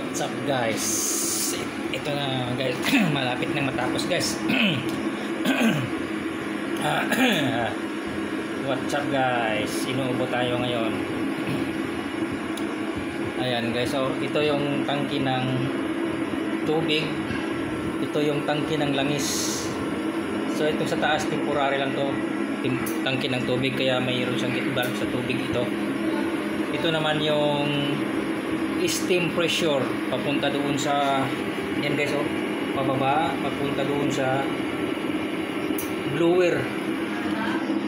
What's up guys? Ito na guys, malapit nang matapos guys. What's up guys? Inuubo tayo ngayon. Ayan guys, so ito yung tangki ng tubig. Ito yung tangki ng langis. So ito sa taas, temporary lang to, tangki ng tubig, kaya mayroon siyang valve sa tubig ito. Ito naman yung steam pressure papunta doon sa, yan guys, oh, pababa papunta doon sa blower.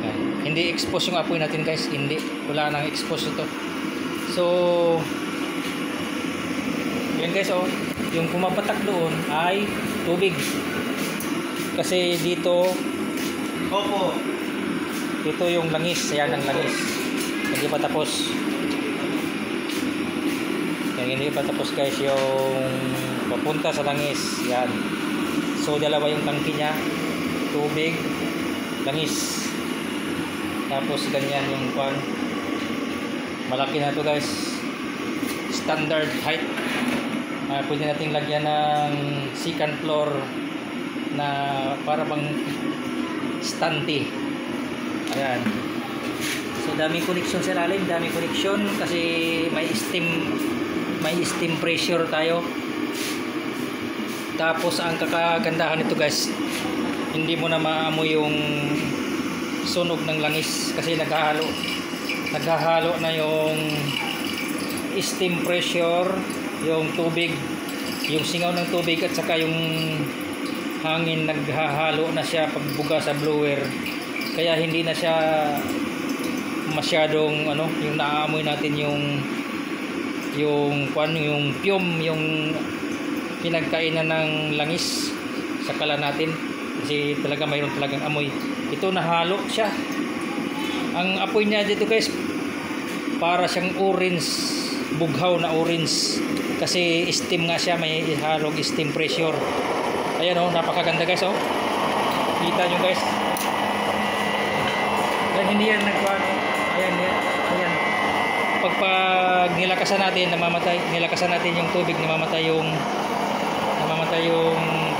Yan. Hindi expose yung apoy natin guys, hindi, wala nang expose ito. So yan guys, oh, yung pumapatak doon ay tubig, kasi dito, opo, ito yung langis. Ayan ang langis, hindi pa tapos. Hindi pa tapos guys yung papunta sa langis. Yan. So dalawa yung tangki niya, tubig, langis. Tapos ganyan yung pan. Malaki na to guys. Standard height. Pwede nating lagyan ng second floor na para bang stante. Ayan. So daming connection sa lalim, daming connection kasi may steam pressure tayo. Tapos ang kakagandahan nito guys, hindi mo na maamoy yung sunog ng langis kasi naghahalo na yung steam pressure, yung tubig, yung singaw ng tubig at saka yung hangin, naghahalo na siya pagbuga sa blower, kaya hindi na siya masyadong yung naaamoy natin yung fume, yung pinagkainan ng langis sa kala natin, kasi talaga mayroon talagang amoy. Ito nahalo siya. Ang apoy niya dito guys, para siyang orange, bughaw na orange, kasi steam nga siya, may halong steam pressure. Ayan oh, napakaganda guys oh. Kita nyo guys. Yan, hindi yan nagkuhan. Ayan, ayan. Pag nilakasan natin, namamatay. Nilakasan natin yung tubig, namamatay yung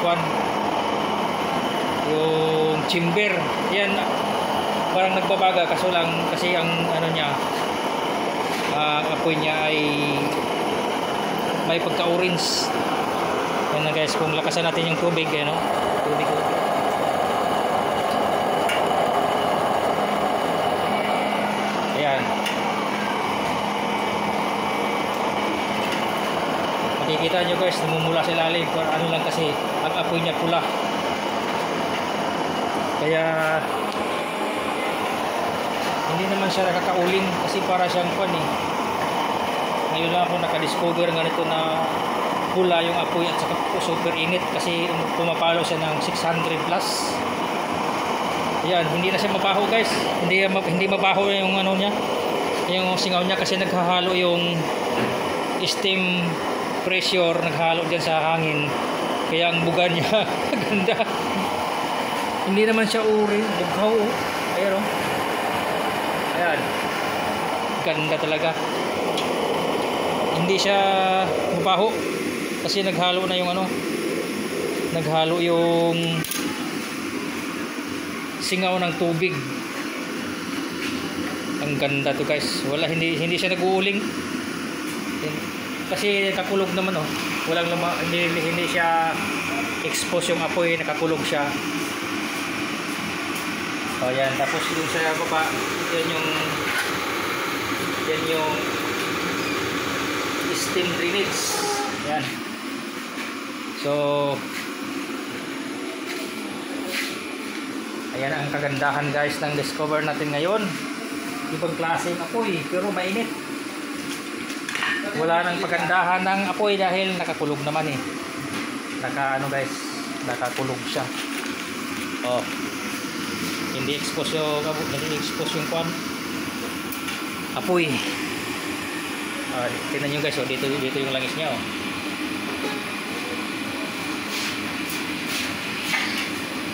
kwan, yung chamber. Yan, parang nagbabaga kasi ang niya, apoy niya ay may pagka-orange. Yan na guys, kung lakasan natin yung tubig, tubig. Ayan. Makikita nyo guys, namumula sa ilalim. Ano lang kasi, ang apoy niya pula. Kaya hindi naman siya nakakauling kasi para siyang pan eh. Ngayon lang ako nakadiscover nga nito na pula yung apoy at saka super init kasi pumapalo siya ng 600 plus. Yan, hindi na siya mabaho guys. Hindi mabaho yung niya, yung singaw niya, kasi naghahalo yung steam pressure, naghalo dyan sa hangin, kaya ang buga niya ganda. Hindi naman siya bughaw oh. Ayan oh. Ayan, ganda talaga. Hindi siya mabaho kasi naghalo na yung naghalo yung singaw ng tubig. Ang ganda to guys. Hindi siya nag-uuling kasi nakakulog naman oh. Hindi siya expose yung apoy, nakakulog siya. Oh yan, tapos yung sa baba, yan yung steam drainage. Yan. So ayan ang kagandahan guys ng discover natin ngayon. Ibang klaseng apoy pero mainit. Wala nang pagandahan ng apoy dahil nakakulog naman eh. Guys, nakakulog siya. Oh. Hindi expose yung kwan, apoy. Tingnan nyo guys, oh, dito yung langis niya oh.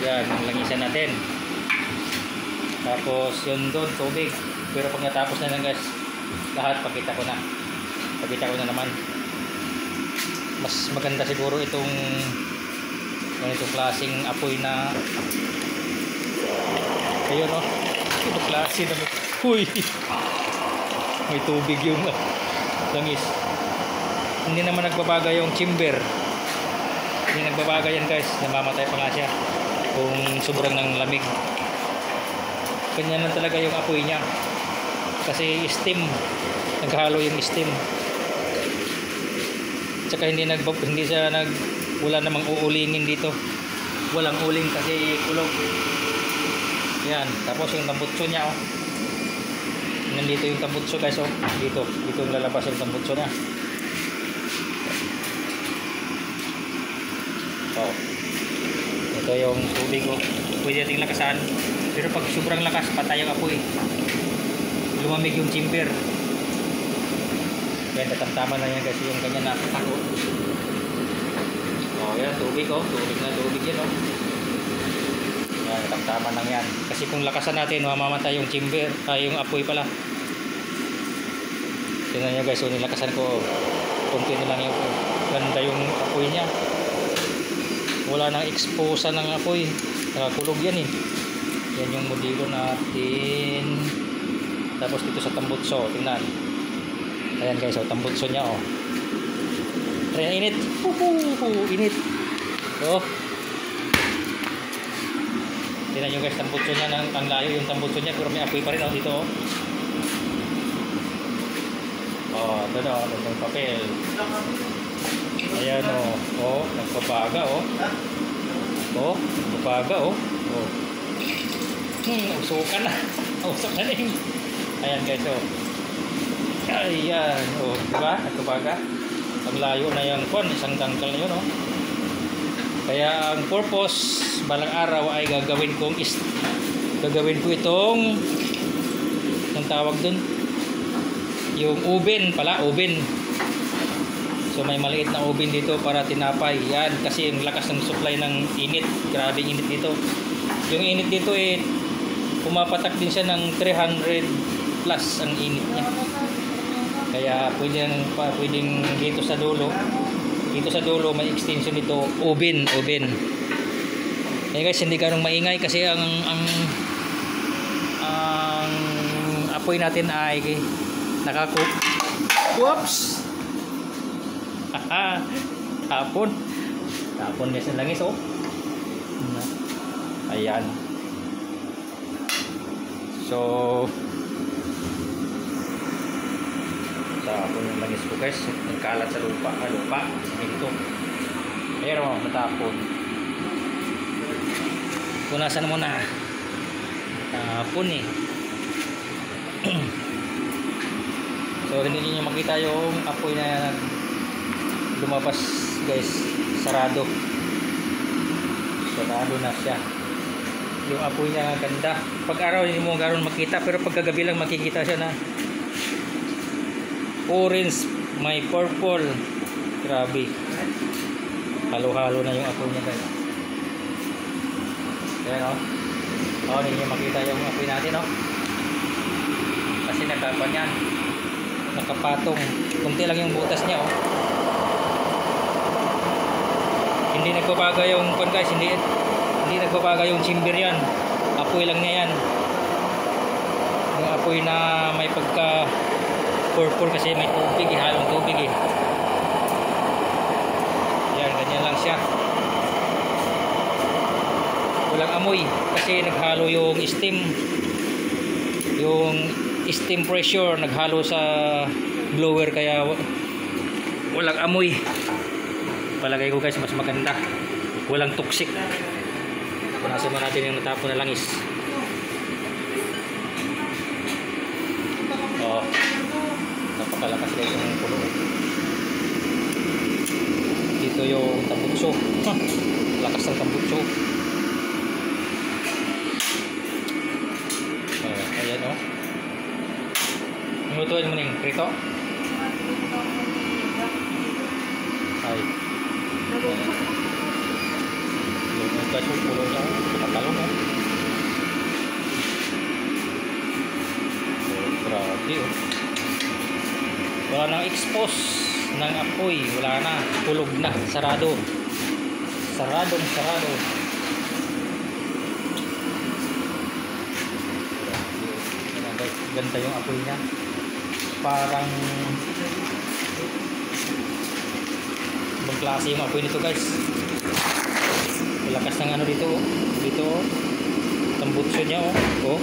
Yan ang langisan natin. Tapos yun doon tubig. Pero pag natapos na lang guys, lahat pakita ko na naman. mas maganda siguro itong ganitong klaseng apoy na ayun o, itong klase na huy, may tubig yung langis. Hindi naman nagbabaga yung chamber, hindi nagbabaga yan guys, namamatay pa nga siya kung sobrang ng lamig. Ganyan lang talaga yung apoy niya kasi steam, naghalo yung steam. Tsaka hindi siya wala namang uulingin dito, walang uling kasi kulog. Yan, tapos yung tambutso niya oh, nandito yung tambutso guys oh, dito yung lalabas yung tambutso niya. Oh, ito yung tubig oh, pwede nating lakasan, pero pag sobrang lakas patay ang apoy, lumamig yung chamber. Kaya tatamtaman na yan kasi yung kanya nakakot. Oh yan, tubig oh, tubig yan oh. Yan, tatamtaman lang yan. Kasi kung lakasan natin, mamamatay yung chamber, yung apoy pala. Tingnan nyo guys, so nilakasan ko, kunti na lang yung ganda yung apoy niya. Wala nang expose ng apoy, nakakulog yan eh. Yan yung modelo natin. Tapos dito sa tambutso, tingnan. Ayan guys, so tambutso niya oh. Ayan, init. Init. Oh. Tingnan nyo guys, tambutso niya ang layo yung tambutso niya, pero may apoy pa rin oh dito oh. Oh, ito na, ito yung papel. Ayan oh. Oh, nagpapaga oh. Oh, nagpapaga oh. Oh. Usukan na. Usukan na yung. Ayan guys oh. Ayan, oh, diba? Nagpapaga. Ang layo na yung kon, isang dangkal na yun oh. Kaya ang purpose balang araw ay gagawin ko itong ang tawag dun, yung oven pala, oven. So may maliit na oven dito para tinapay. Yan, kasi ang lakas ng supply ng init, grabe init dito. Yung init dito eh pumapatak din siya ng 300 plus ang init niya. Kaya pwedeng dito sa dulo may extension nito, oven. Eh guys, hindi ganong maingay kasi ang apoy natin ay nakacook. Whoops. Tapon guys ang langis oh. Ayan. So tapon yung langis ko guys, nagkalat sa lupa, ito. Ayan o, natapon. Punasan mo na. Tapon eh. So hindi niyo makita yung apoy na lumabas guys, sarado na siya. Yung apoy niya ganda. Pag araw hindi mo ganoon makita, pero pag kagabi lang makikita siya na orange, may purple. Grabe, halo-halo na yung apoy niya guys. Ayan o. Oh, hindi niyo makita yung apoy natin o. Kasi nagkapan yan, nakapatong. Kunti lang yung butas niya o. Hindi nagbabaga yung guys, hindi nagbabaga yung chamber yan. Apoy lang niya yan. Yung apoy na may pagka purple kasi may tubig eh, halong tubig eh. Yan, ganyan lang siya. Walang amoy kasi naghalo yung steam pressure, naghalo sa blower, kaya walang amoy. Palagay ko guys, mas maganda, walang toxic. Punasan mo natin yung natapon na langis. Oh, napakalakas guys yung puno. Dito yung tambutso. Lakas ng tambutso. Ayan o. Lutuin mo na yung prito. Ay. Yung kaso pulo niya o. Pinatalong o. Grabe o. Wala nang expose. ng apoy. Wala na, kulog na, sarado. Saradong sarado. Ganda yung apoy niya. Parang ibang klase yung apoy nito guys. Malakas ng ano dito. Dito tambutso niya oh.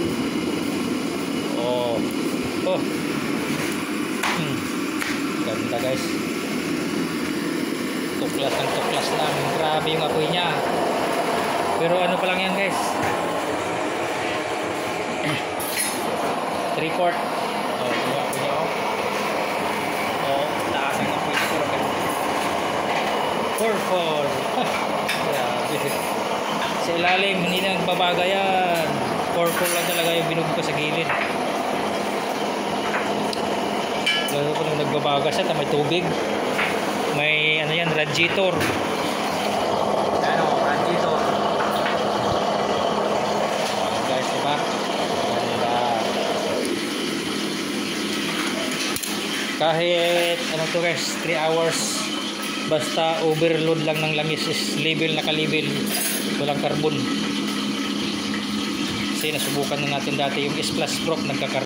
Oh. Ganda guys. Tuklas lang. Grabe yung apoy niya. Pero ano pa lang yan guys. 3/4. Oh, yung apoy niya oh. Taas ang apoy niya. Purple. Grabe. Sa ilalim, hindi na nagbabaga yan. Purple lang talaga yung binugo ko sa gilid. Lalo po nung nagbabaga siya, may tubig. May ano yan, radiator. Radiator. Guys, diba? Ganda. Kahit ano to guys, 3 hours. Basta overload lang ng langis is label, naka-label. Walang carbon. Kasi nasubukan na natin dati yung S Plus Pro, nagka-carbon.